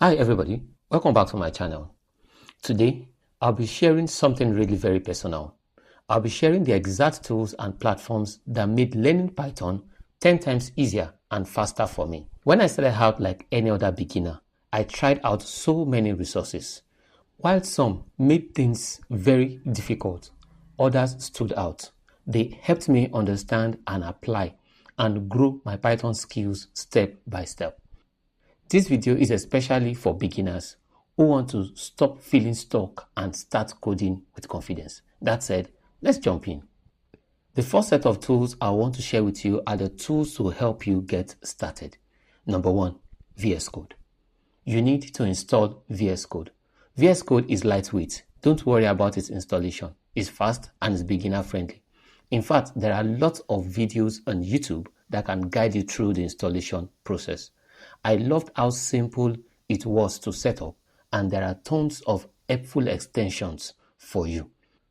Hi everybody, welcome back to my channel. Today, I'll be sharing something really very personal. I'll be sharing the exact tools and platforms that made learning Python 10 times easier and faster for me. When I started out like any other beginner, I tried out so many resources. While some made things very difficult, others stood out. They helped me understand and apply and grow my Python skills step by step. This video is especially for beginners who want to stop feeling stuck and start coding with confidence. That said, let's jump in. The first set of tools I want to share with you are the tools to help you get started. Number 1, VS Code. You need to install VS Code. VS Code is lightweight. Don't worry about its installation. It's fast and it's beginner friendly. In fact, there are lots of videos on YouTube that can guide you through the installation process. I loved how simple it was to set up, and there are tons of helpful extensions for you.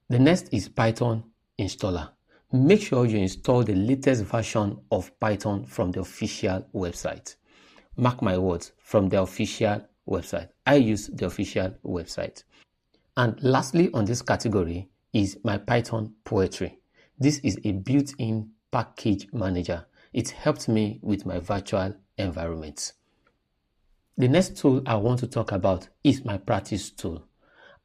The next is Python installer. Make sure you install the latest version of Python from the official website. Mark my words, from the official website. I use the official website. And lastly on this category is my Python Poetry. This is a built-in package manager. It helped me with my virtual environments. The next tool I want to talk about is my practice tool.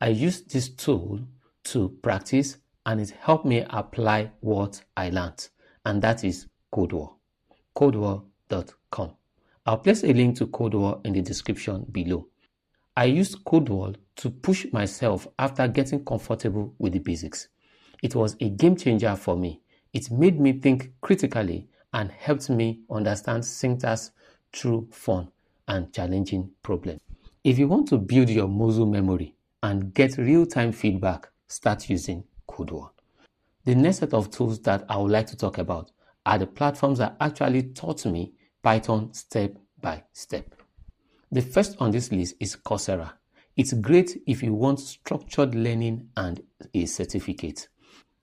I use this tool to practice and it helped me apply what I learned, and that is Codewars. Codewars.com. I'll place a link to Codewars in the description below. I used Codewars to push myself after getting comfortable with the basics. It was a game changer for me. It made me think critically and helped me understand syntax through fun and challenging problems. If you want to build your muscle memory and get real-time feedback, start using Codewars. The next set of tools that I would like to talk about are the platforms that actually taught me Python step by step. The first on this list is Coursera. It's great if you want structured learning and a certificate.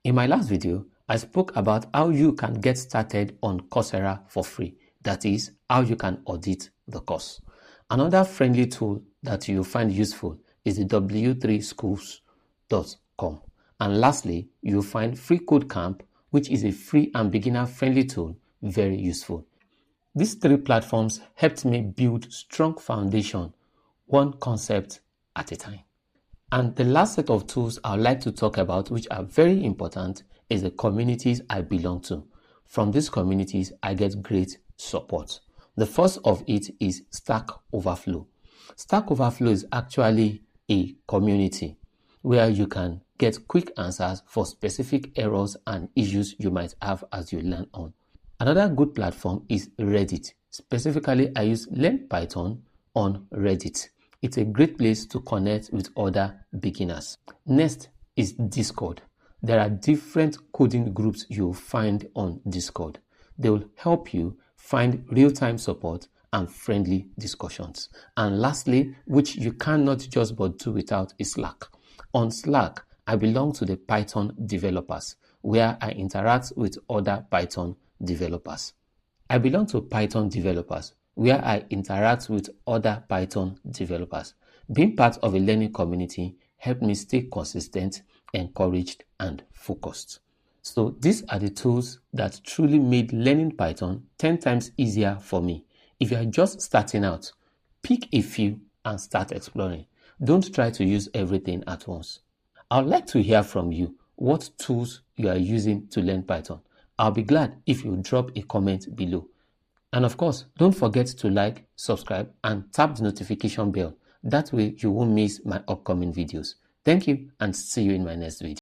In my last video, I spoke about how you can get started on Coursera for free. That is, how you can audit the course. Another friendly tool that you'll find useful is the w3schools.com. And lastly, you'll find Free Code Camp, which is a free and beginner-friendly tool, very useful. These three platforms helped me build strong foundation, one concept at a time. And the last set of tools I would like to talk about, which are very important, is the communities I belong to. From these communities, I get great support. The first of it is Stack Overflow. Stack Overflow is actually a community where you can get quick answers for specific errors and issues you might have as you learn on. Another good platform is Reddit. Specifically, I use Learn Python on Reddit. It's a great place to connect with other beginners. Next is Discord. There are different coding groups you'll find on Discord. They will help you find real-time support and friendly discussions. And lastly, which you cannot just but do without, is Slack. On Slack, I belong to the Python developers, where I interact with other Python developers. I belong to Python developers, where I interact with other Python developers. Being part of a learning community helped me stay consistent, encouraged, and focused. So these are the tools that truly made learning Python 10 times easier for me. If you are just starting out, pick a few and start exploring. Don't try to use everything at once. I would like to hear from you what tools you are using to learn Python. I'll be glad if you drop a comment below. And of course, don't forget to like, subscribe, and tap the notification bell. That way you won't miss my upcoming videos. Thank you and see you in my next video.